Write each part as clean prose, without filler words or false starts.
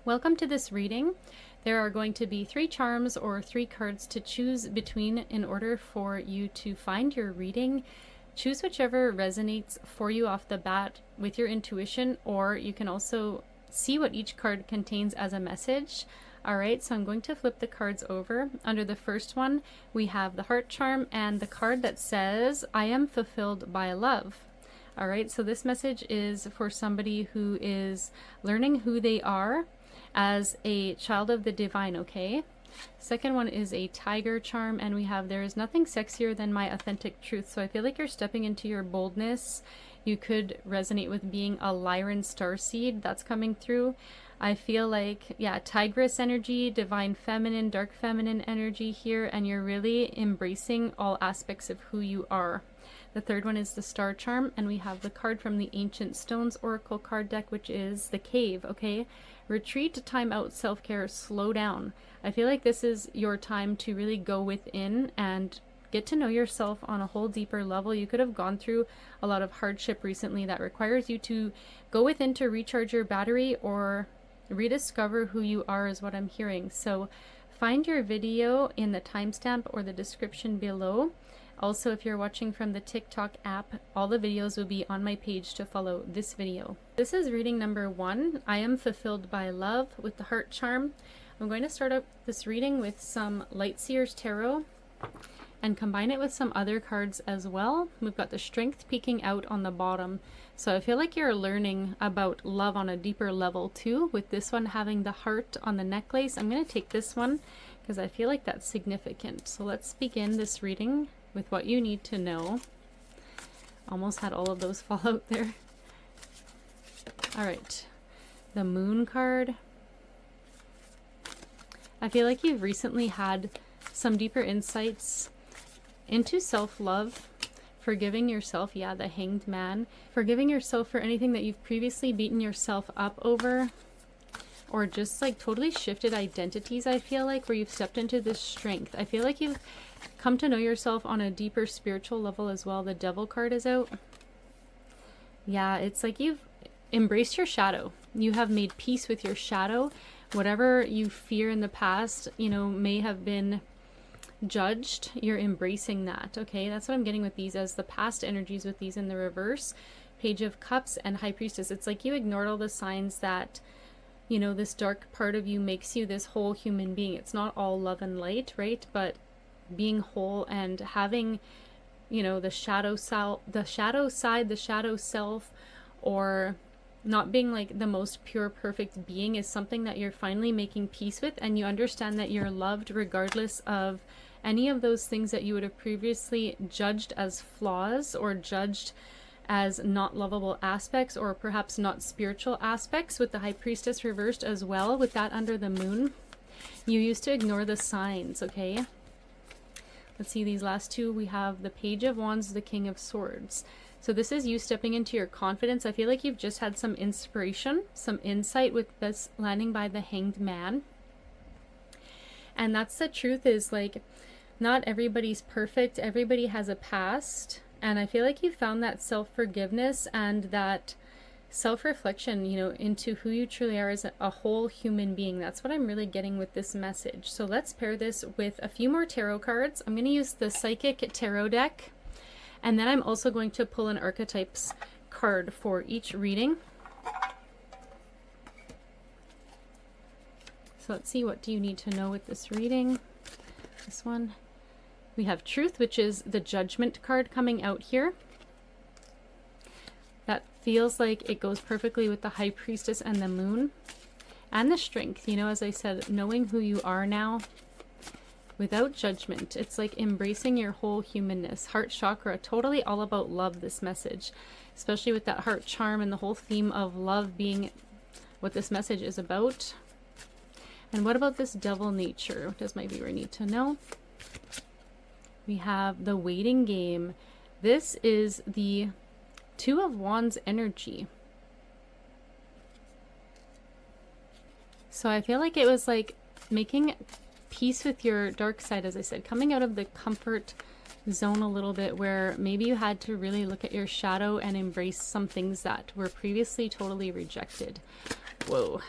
Welcome to this reading. There are going to be 3 charms or 3 cards to choose between in order for you to find your reading. Choose whichever resonates for you off the bat with your intuition, or you can also see what each card contains as a message. Alright, so I'm going to flip the cards over. Under the first one, we have the heart charm and the card that says, I am fulfilled by love. Alright, so this message is for somebody who is learning who they are as a child of the divine, okay? Second one is a tiger charm, and we have, there is nothing sexier than my authentic truth. So I feel like you're stepping into your boldness. You could resonate with being a Lyran starseed. That's coming through. I feel like, yeah, tigress energy, divine feminine, dark feminine energy here, and you're really embracing all aspects of who you are. The third one is the star charm, and we have the card from the Ancient Stones Oracle card deck, which is the cave, okay? Retreat, time out, self-care, slow down. I feel like this is your time to really go within and get to know yourself on a whole deeper level. You could have gone through a lot of hardship recently that requires you to go within to recharge your battery or rediscover who you are, is what I'm hearing. So find your video in the timestamp or the description below. Also, if you're watching from the TikTok app, all the videos will be on my page to follow this video. This is reading number 1, I am fulfilled by love, with the heart charm. I'm going to start up this reading with some Lightseers Tarot and combine it with some other cards as well. We've got the Strength peeking out on the bottom. So I feel like you're learning about love on a deeper level too, with this one having the heart on the necklace. I'm going to take this one because I feel like that's significant. So let's begin this reading with what you need to know. Almost had all of those fall out there. All right, the Moon card. I feel like you've recently had some deeper insights into self-love, forgiving yourself, yeah, the Hanged Man, forgiving yourself for anything that you've previously beaten yourself up over, or just like totally shifted identities. I feel like where you've stepped into this strength. I feel like you've come to know yourself on a deeper spiritual level as well. The Devil card is out. Yeah, it's like you've embraced your shadow. You have made peace with your shadow. Whatever you fear in the past, you know, may have been judged. You're embracing that, okay? That's what I'm getting with these as the past energies with these in the reverse. Page of Cups and High Priestess. It's like you ignored all the signs that, you know, this dark part of you makes you this whole human being. It's not all love and light, right? But being whole and having, you know, the shadow side, the shadow self, or not being like the most pure, perfect being is something that you're finally making peace with, and you understand that you're loved regardless of any of those things that you would have previously judged as flaws or judged as not lovable aspects, or perhaps not spiritual aspects, with the High Priestess reversed as well, with that under the Moon. You used to ignore the signs, okay? Let's see these last two. We have the Page of Wands, the King of Swords. So this is you stepping into your confidence. I feel like you've just had some inspiration, some insight with this landing by the Hanged Man. And that's the truth, is like, not everybody's perfect. Everybody has a past. And I feel like you found that self-forgiveness and that self-reflection, you know, into who you truly are as a whole human being. That's what I'm really getting with this message. So let's pair this with a few more tarot cards. I'm going to use the Psychic Tarot deck, and then I'm also going to pull an Archetypes card for each reading. So let's see, what do you need to know with this reading? This one. We have Truth, which is the Judgment card coming out here. That feels like it goes perfectly with the High Priestess and the Moon. And the Strength, you know, as I said, knowing who you are now without judgment. It's like embracing your whole humanness. Heart chakra, totally all about love, this message. Especially with that heart charm and the whole theme of love being what this message is about. And what about this Devil nature? What does my viewer need to know? We have the Waiting Game. This is the Two of Wands energy. So I feel like it was like making peace with your dark side, as I said, coming out of the comfort zone a little bit, where maybe you had to really look at your shadow and embrace some things that were previously totally rejected. Whoa.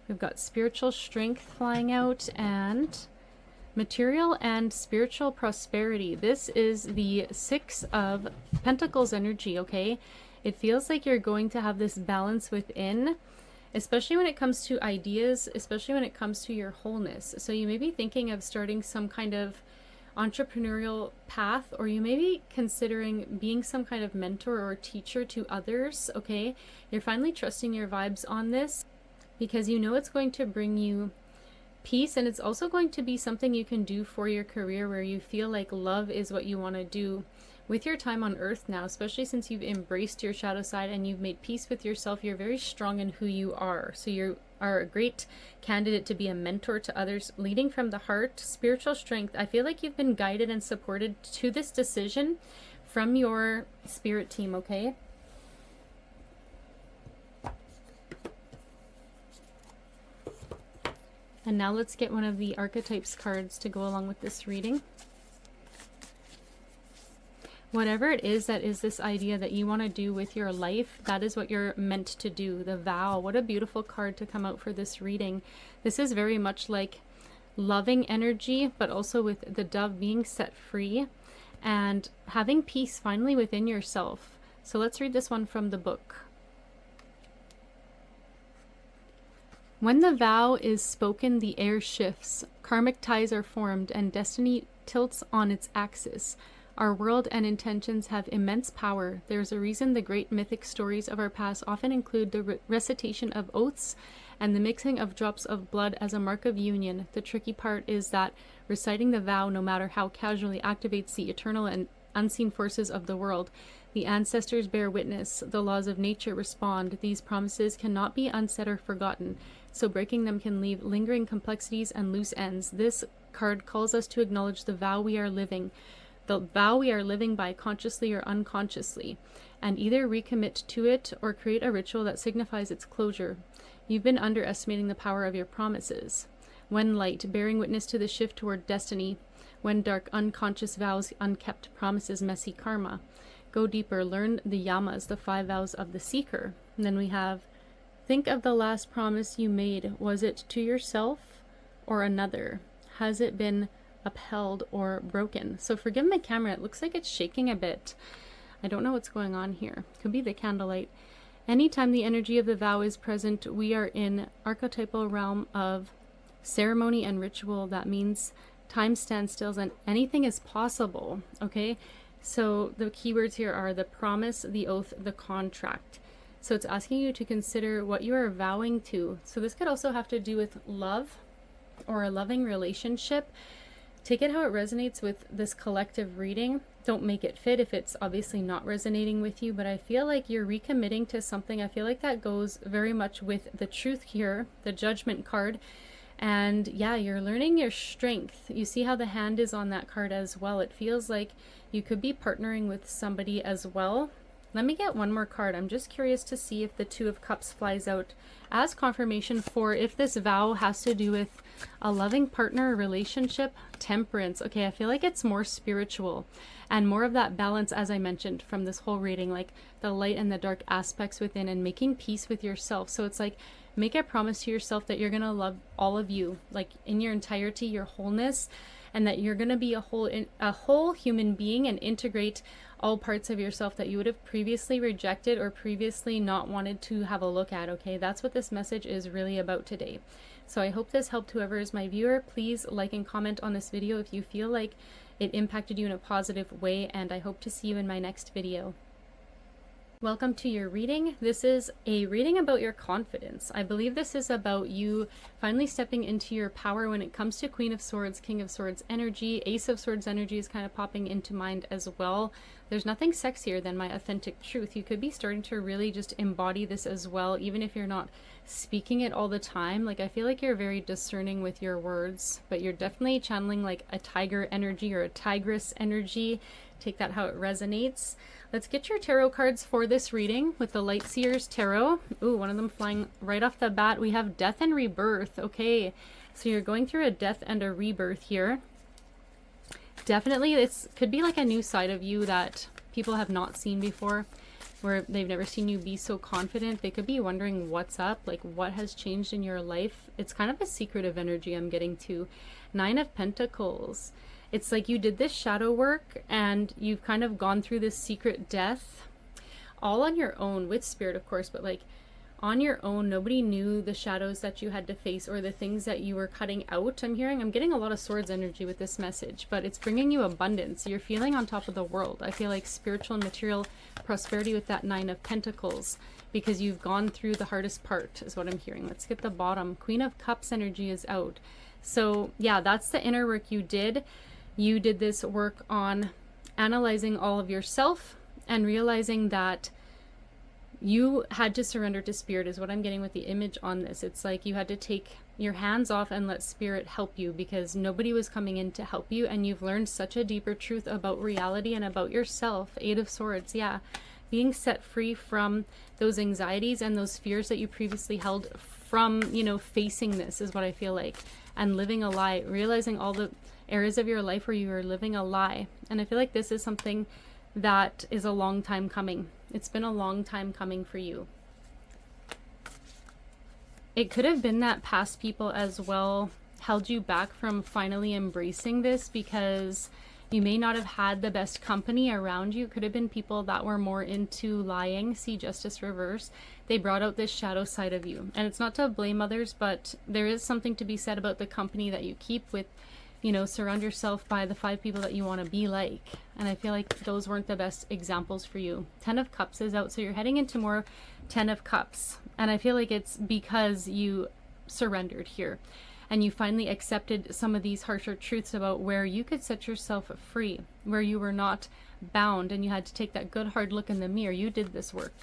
We've got spiritual strength flying out and material and spiritual prosperity. This is the Six of Pentacles energy, okay? It feels like you're going to have this balance within, especially when it comes to ideas, especially when it comes to your wholeness. So you may be thinking of starting some kind of entrepreneurial path, or you may be considering being some kind of mentor or teacher to others, okay? You're finally trusting your vibes on this because you know it's going to bring you peace, and it's also going to be something you can do for your career where you feel like love is what you want to do with your time on earth now, especially since you've embraced your shadow side and you've made peace with yourself. You're very strong in who you are. So you are a great candidate to be a mentor to others, leading from the heart. Spiritual strength. I feel like you've been guided and supported to this decision from your spirit team, okay? And now let's get one of the archetypes cards to go along with this reading. Whatever it is that is this idea that you want to do with your life, that is what you're meant to do. The vow. What a beautiful card to come out for this reading. This is very much like loving energy, but also with the dove being set free and having peace finally within yourself. So let's read this one from the book. When the vow is spoken, the air shifts. Karmic ties are formed and destiny tilts on its axis. Our world and intentions have immense power. There's a reason the great mythic stories of our past often include the recitation of oaths and the mixing of drops of blood as a mark of union. The tricky part is that reciting the vow, no matter how casually, activates the eternal and unseen forces of the world. The ancestors bear witness. The laws of nature respond. These promises cannot be unsaid or forgotten, so breaking them can leave lingering complexities and loose ends. This card calls us to acknowledge the vow we are living. The vow we are living by, consciously or unconsciously, and either recommit to it or create a ritual that signifies its closure. You've been underestimating the power of your promises. When light, bearing witness to the shift toward destiny. When dark, unconscious vows, unkept promises, messy karma. Go deeper, learn the yamas, the 5 vows of the seeker. And then we have, think of the last promise you made. Was it to yourself or another? Has it been upheld or broken? So forgive my camera, it looks like it's shaking a bit. I don't know what's going on here. Could be the candlelight. Anytime the energy of the vow is present, we are in archetypal realm of ceremony and ritual. That means time stands still and anything is possible, okay? So the keywords here are the promise, the oath, the contract. So it's asking you to consider what you are vowing to. So this could also have to do with love or a loving relationship. Take it how it resonates with this collective reading. Don't make it fit if it's obviously not resonating with you, but I feel like you're recommitting to something. I feel like that goes very much with the truth here, the judgment card. And yeah, you're learning your strength. You see how the hand is on that card as well. It feels like you could be partnering with somebody as well. Let me get one more card. I'm just curious to see if the Two of Cups flies out as confirmation for if this vow has to do with a loving partner, relationship, temperance. Okay, I feel like it's more spiritual and more of that balance, as I mentioned from this whole reading, like the light and the dark aspects within and making peace with yourself. So it's like, make a promise to yourself that you're going to love all of you, like in your entirety, your wholeness, and that you're going to be a whole human being and integrate all parts of yourself that you would have previously rejected or previously not wanted to have a look at, okay? That's what this message is really about today. So I hope this helped whoever is my viewer. Please like and comment on this video if you feel like it impacted you in a positive way, and I hope to see you in my next video. Welcome to your reading. This is a reading about your confidence. I believe this is about you finally stepping into your power when it comes to Queen of Swords, King of Swords energy. Ace of Swords energy is kind of popping into mind as well. There's nothing sexier than my authentic truth. You could be starting to really just embody this as well, even if you're not speaking it all the time. Like, I feel like you're very discerning with your words, but you're definitely channeling like a tiger energy or a tigress energy. Take that how it resonates. Let's get your tarot cards for this reading with the Light Seers Tarot. Ooh, one of them flying right off the bat. We have Death and Rebirth. Okay, so you're going through a death and a rebirth here. Definitely, this could be like a new side of you that people have not seen before. where they've never seen you be so confident. They could be wondering what's up, like what has changed in your life. It's kind of a secretive energy I'm getting to. 9 of Pentacles. It's like you did this shadow work and you've kind of gone through this secret death all on your own, with spirit of course, but like on your own. Nobody knew the shadows that you had to face or the things that you were cutting out. I'm getting a lot of swords energy with this message, but it's bringing you abundance. You're feeling on top of the world. I feel like spiritual and material prosperity with that 9 of Pentacles, because you've gone through the hardest part is what I'm hearing. Let's get the bottom. Queen of Cups energy is out. So yeah, that's the inner work you did. You did this work on analyzing all of yourself and realizing that you had to surrender to spirit is what I'm getting with the image on this. It's like you had to take your hands off and let spirit help you, because nobody was coming in to help you, and you've learned such a deeper truth about reality and about yourself. 8 of Swords, yeah. Being set free from those anxieties and those fears that you previously held from, you know, facing this is what I feel like, and living a lie, realizing all the areas of your life where you are living a lie. And I feel like this is something that is a long time coming. It's been a long time coming for you. It could have been that past people as well held you back from finally embracing this, because you may not have had the best company around you. Could have been people that were more into lying. See, Justice reverse. They brought out this shadow side of you. And it's not to blame others, but there is something to be said about the company that you keep with. You know, surround yourself by the 5 people that you want to be like. And I feel like those weren't the best examples for you. 10 of Cups is out. So you're heading into more 10 of Cups. And I feel like it's because you surrendered here. And you finally accepted some of these harsher truths about where you could set yourself free. Where you were not bound. And you had to take that good hard look in the mirror. You did this work.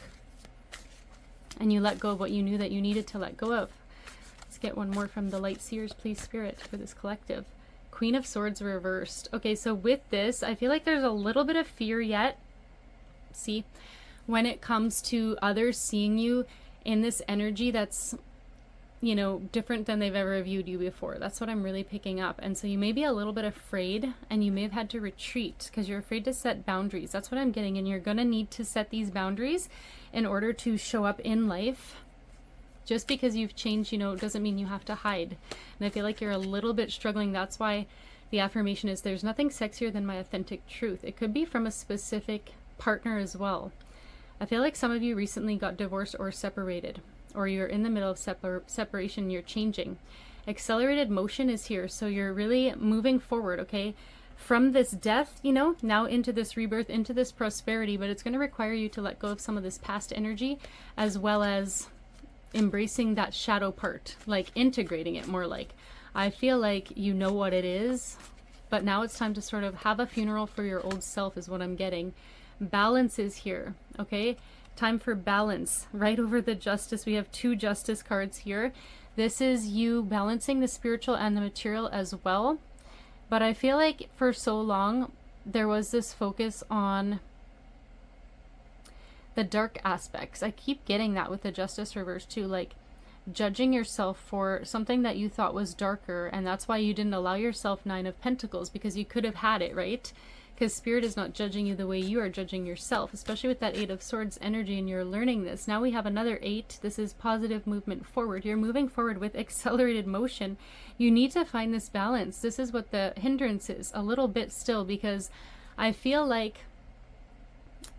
And you let go of what you knew that you needed to let go of. Let's get one more from the Light Seers, please, Spirit, for this collective. Queen of Swords reversed. Okay, so with this, I feel like there's a little bit of fear yet. See, when it comes to others seeing you in this energy that's, you know, different than they've ever viewed you before. That's what I'm really picking up. And so you may be a little bit afraid, and you may have had to retreat because you're afraid to set boundaries. That's what I'm getting. And you're going to need to set these boundaries in order to show up in life. Just because you've changed, you know, doesn't mean you have to hide. And I feel like you're a little bit struggling. That's why the affirmation is, there's nothing sexier than my authentic truth. It could be from a specific partner as well. I feel like some of you recently got divorced or separated, or you're in the middle of separation, you're changing. Accelerated motion is here. So you're really moving forward, okay? From this death, you know, now into this rebirth, into this prosperity, but it's going to require you to let go of some of this past energy, as well as embracing that shadow part, like integrating it more. Like, I feel like you know what it is, but now it's time to sort of have a funeral for your old self is what I'm getting. Balance is here, okay? Time for balance. Right over the Justice, we have 2 Justice cards here. This is you balancing the spiritual and the material as well. But I feel like for so long there was this focus on the dark aspects. I keep getting that with the Justice reverse too, like judging yourself for something that you thought was darker, and that's why you didn't allow yourself 9 of Pentacles, because you could have had it, right? Because Spirit is not judging you the way you are judging yourself, especially with that 8 of Swords energy, and you're learning this. Now we have another 8. This is positive movement forward. You're moving forward with accelerated motion. You need to find this balance. This is what the hindrance is, a little bit still, because I feel like,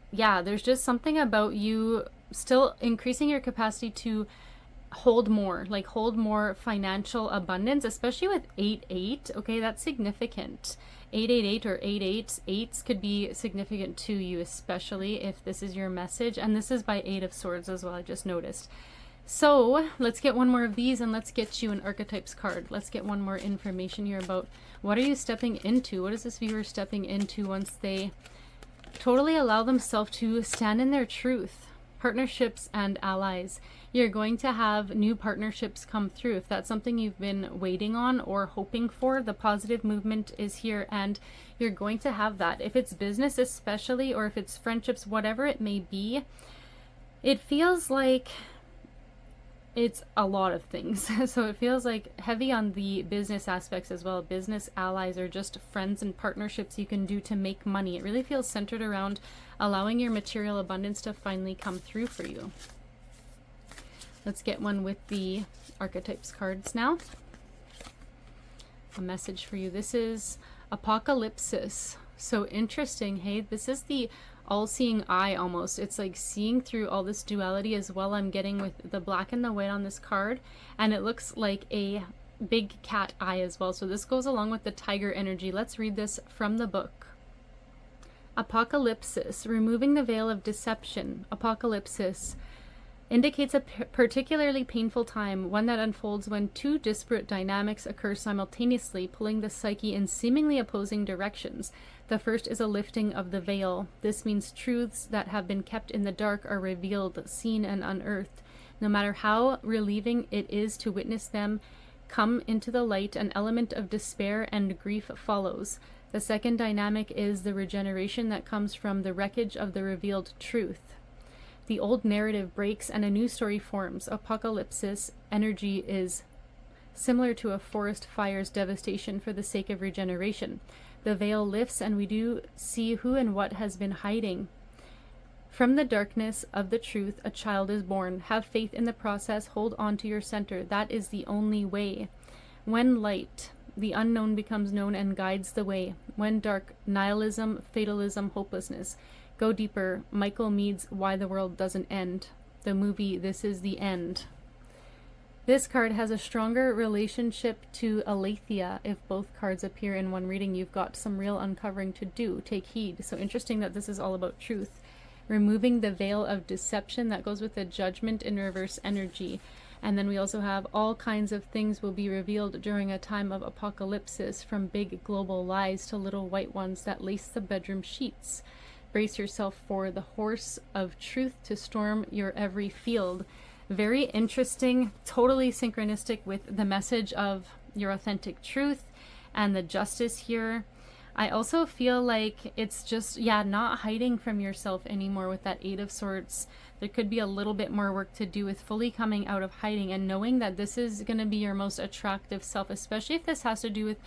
yeah, there's just something about you still increasing your capacity to hold more, like hold more financial abundance, especially with 8-8. Okay, that's significant. 888 or 88, 8s could be significant to you, especially if this is your message. And this is by 8 of Swords as well, I just noticed. So let's get one more of these, and let's get you an archetypes card. Let's get one more information here about what are you stepping into? What is this viewer stepping into once they totally allow themselves to stand in their truth? Partnerships and allies. You're going to have new partnerships come through. If that's something you've been waiting on or hoping for, the positive movement is here, and you're going to have that. If it's business especially, or if it's friendships, whatever it may be, it feels like It's a lot of things. So it feels like heavy on the business aspects as well. Business allies or just friends and partnerships you can do to make money. It really feels centered around allowing your material abundance to finally come through for you. Let's get one with the archetypes cards now. A message for you. This is Apocalypsis. So interesting. Hey, this is the all-seeing eye almost. It's like seeing through all this duality as well. I'm getting with the black and the white on this card, and it looks like a big cat eye as well. So this goes along with the tiger energy. Let's read this from the book. Apocalypsis, removing the veil of deception. Apocalypsis indicates a particularly painful time, one that unfolds when two disparate dynamics occur simultaneously, pulling the psyche in seemingly opposing directions. The first is a lifting of the veil. This means truths that have been kept in the dark are revealed, seen, and unearthed. No matter how relieving it is to witness them come into the light, an element of despair and grief follows. The second dynamic is the regeneration that comes from the wreckage of the revealed truth. The old narrative breaks and a new story forms. Apocalypsis energy is similar to a forest fire's devastation for the sake of regeneration. The veil lifts and we do see who and what has been hiding. From the darkness of the truth, a child is born. Have faith in the process. Hold on to your center. That is the only way. When light, the unknown becomes known and guides the way. When dark, nihilism, fatalism, hopelessness. Go deeper. Michael Meade's Why the World Doesn't End. The movie This Is the End. This card has a stronger relationship to Aletheia. If both cards appear in one reading, you've got some real uncovering to do. Take heed. So interesting that this is all about truth. Removing the veil of deception, that goes with the judgment in reverse energy. And then we also have all kinds of things will be revealed during a time of apocalypsis, from big global lies to little white ones that lace the bedroom sheets. Brace yourself for the horse of truth to storm your every field. Very interesting, totally synchronistic with the message of your authentic truth and the justice here. I also feel like it's just, not hiding from yourself anymore with that Eight of Swords. There could be a little bit more work to do with fully coming out of hiding and knowing that this is going to be your most attractive self, especially if this has to do with,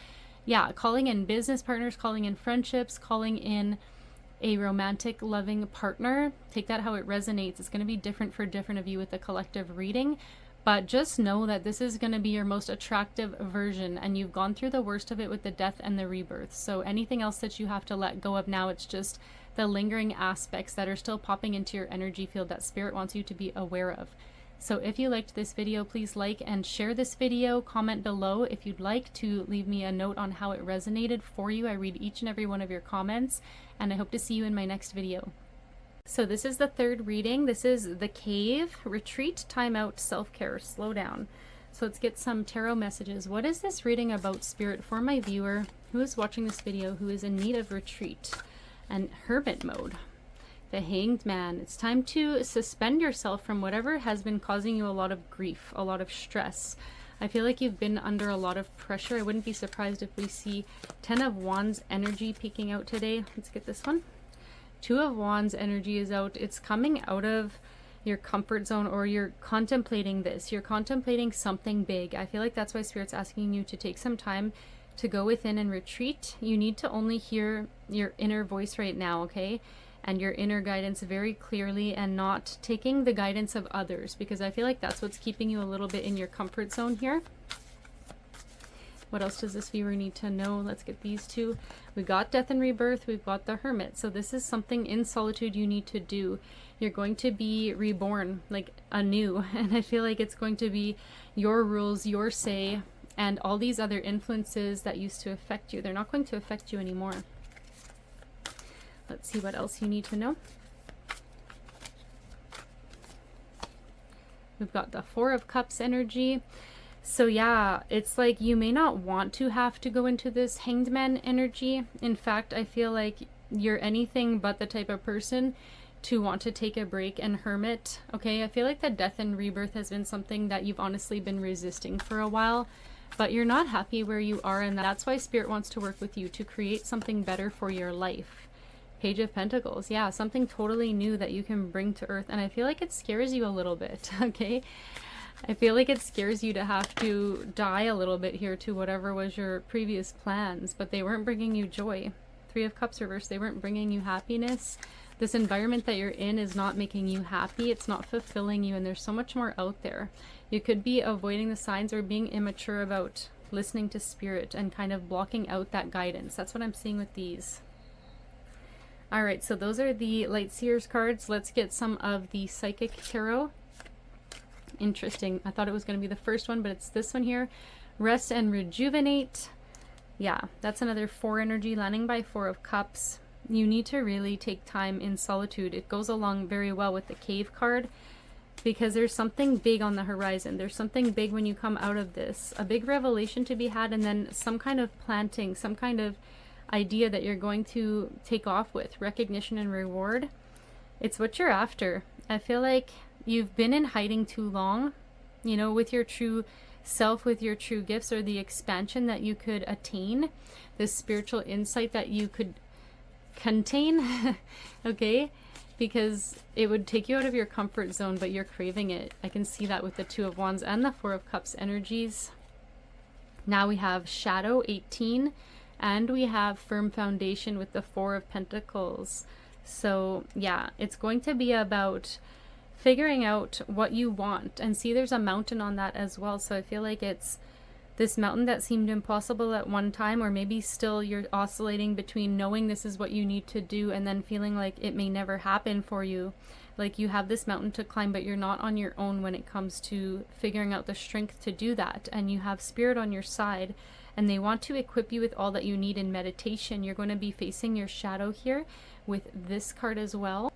calling in business partners, calling in friendships, calling in a romantic, loving partner. Take that how it resonates. It's going to be different for different of you with the collective reading, but just know that this is going to be your most attractive version, and you've gone through the worst of it with the death and the rebirth. So anything else that you have to let go of now, it's just the lingering aspects that are still popping into your energy field that Spirit wants you to be aware of. So if you liked this video, please like and share this video. Comment below if you'd like to leave me a note on how it resonated for you. I read each and every one of your comments, and I hope to see you in my next video. So this is the third reading. This is The Cave, Retreat, Time Out, Self-Care, Slow Down. So let's get some tarot messages. What is this reading about, Spirit, for my viewer who is watching this video who is in need of retreat and hermit mode? The Hanged Man. It's time to suspend yourself from whatever has been causing you a lot of grief, a lot of stress. I feel like you've been under a lot of pressure. I wouldn't be surprised if we see 10 of Wands energy peeking out today. Let's get this one. 2 of Wands energy is out. It's coming out of your comfort zone, or you're contemplating this. You're contemplating something big. I feel like that's why Spirit's asking you to take some time to go within and retreat. You need to only hear your inner voice right now, okay? And your inner guidance very clearly, and not taking the guidance of others, because I feel like that's what's keeping you a little bit in your comfort zone here. What else does this viewer need to know? Let's get these two. We got Death and Rebirth. We've got the Hermit. So this is something in solitude you need to do. You're going to be reborn, like anew. And I feel like it's going to be your rules, your say, and all these other influences that used to affect you. They're not going to affect you anymore. Let's see what else you need to know. We've got the Four of Cups energy. So it's like you may not want to have to go into this Hanged Man energy. In fact, I feel like you're anything but the type of person to want to take a break and hermit. Okay, I feel like the Death and Rebirth has been something that you've honestly been resisting for a while, but you're not happy where you are, and that's why Spirit wants to work with you to create something better for your life. Page of Pentacles. Something totally new that you can bring to earth, and I feel like it scares you a little bit. Okay, I feel like it scares you to have to die a little bit here to whatever was your previous plans, but they weren't bringing you joy. Three of Cups reversed, they weren't bringing you happiness. This environment that you're in is not making you happy. It's not fulfilling you, and there's so much more out there. You could be avoiding the signs or being immature about listening to spirit and kind of blocking out that guidance. That's what I'm seeing with these. All right, so those are the Light Seers cards. Let's get some of the Psychic Tarot. Interesting. I thought it was going to be the first one, but it's this one here. Rest and rejuvenate. Yeah, that's another 4 energy landing by 4 of Cups. You need to really take time in solitude. It goes along very well with the Cave card because there's something big on the horizon. There's something big when you come out of this. A big revelation to be had, and then some kind of planting, some kind of idea that you're going to take off with. Recognition and reward. It's what you're after. I feel like you've been in hiding too long, you know, with your true self, with your true gifts, or the expansion that you could attain, this spiritual insight that you could contain. Okay, because it would take you out of your comfort zone, but you're craving it. I can see that with the 2 of Wands and the 4 of Cups energies. Now we have Shadow 18, and we have Firm Foundation with the 4 of Pentacles. So yeah, it's going to be about figuring out what you want, and see there's a mountain on that as well. So I feel like it's this mountain that seemed impossible at one time, or maybe still you're oscillating between knowing this is what you need to do and then feeling like it may never happen for you. Like you have this mountain to climb, but you're not on your own when it comes to figuring out the strength to do that. And you have spirit on your side, and they want to equip you with all that you need in meditation. You're going to be facing your shadow here with this card as well,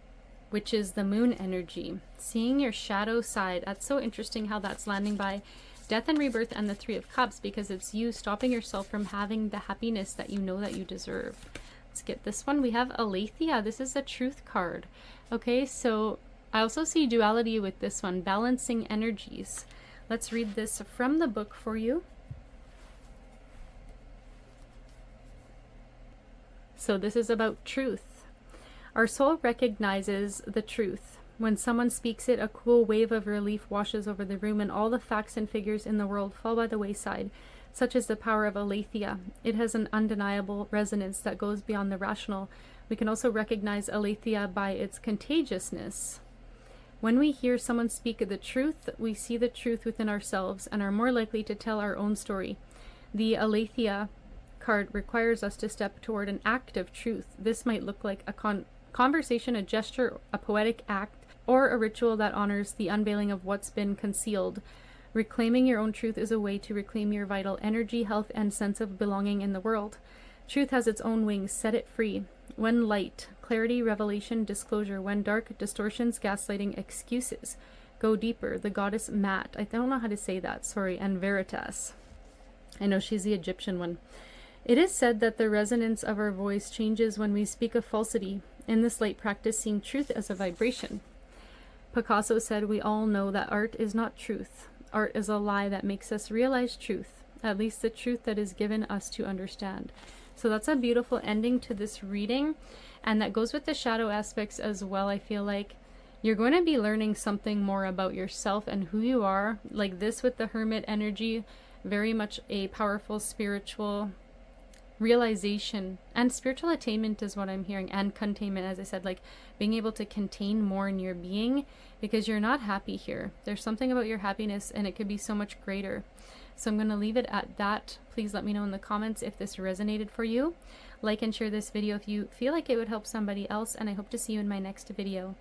which is the Moon energy. Seeing your shadow side. That's so interesting how that's landing by Death and Rebirth and the 3 of Cups, because it's you stopping yourself from having the happiness that you know that you deserve. Let's get this one. We have Aletheia. This is a truth card. Okay, so I also see duality with this one, balancing energies. Let's read this from the book for you. So this is about truth. Our soul recognizes the truth. When someone speaks it, a cool wave of relief washes over the room, and all the facts and figures in the world fall by the wayside. Such is the power of Aletheia. It has an undeniable resonance that goes beyond the rational. We can also recognize Aletheia by its contagiousness. When we hear someone speak the truth, we see the truth within ourselves and are more likely to tell our own story. The Aletheia card requires us to step toward an act of truth. This might look like a conversation, a gesture, a poetic act, or a ritual that honors the unveiling of what's been concealed. Reclaiming your own truth is a way to reclaim your vital energy, health, and sense of belonging in the world. Truth has its own wings. Set it free. When light, clarity, revelation, disclosure. When dark, distortions, gaslighting, excuses. Go deeper. The goddess Mat. I don't know how to say that, sorry. And Veritas. I know she's the Egyptian one. It is said that the resonance of our voice changes when we speak of falsity. In this light, practice seeing truth as a vibration. Picasso said, we all know that art is not truth. Art is a lie that makes us realize truth, at least the truth that is given us to understand. So that's a beautiful ending to this reading, and that goes with the shadow aspects as well. I feel like you're going to be learning something more about yourself and who you are, like this with the Hermit energy, very much a powerful spiritual realization, and spiritual attainment is what I'm hearing, and containment, as I said, like being able to contain more in your being, because you're not happy here. There's something about your happiness, and it could be so much greater. So I'm going to leave it at that. Please let me know in the comments if this resonated for you. Like and share this video if you feel like it would help somebody else, and I hope to see you in my next video.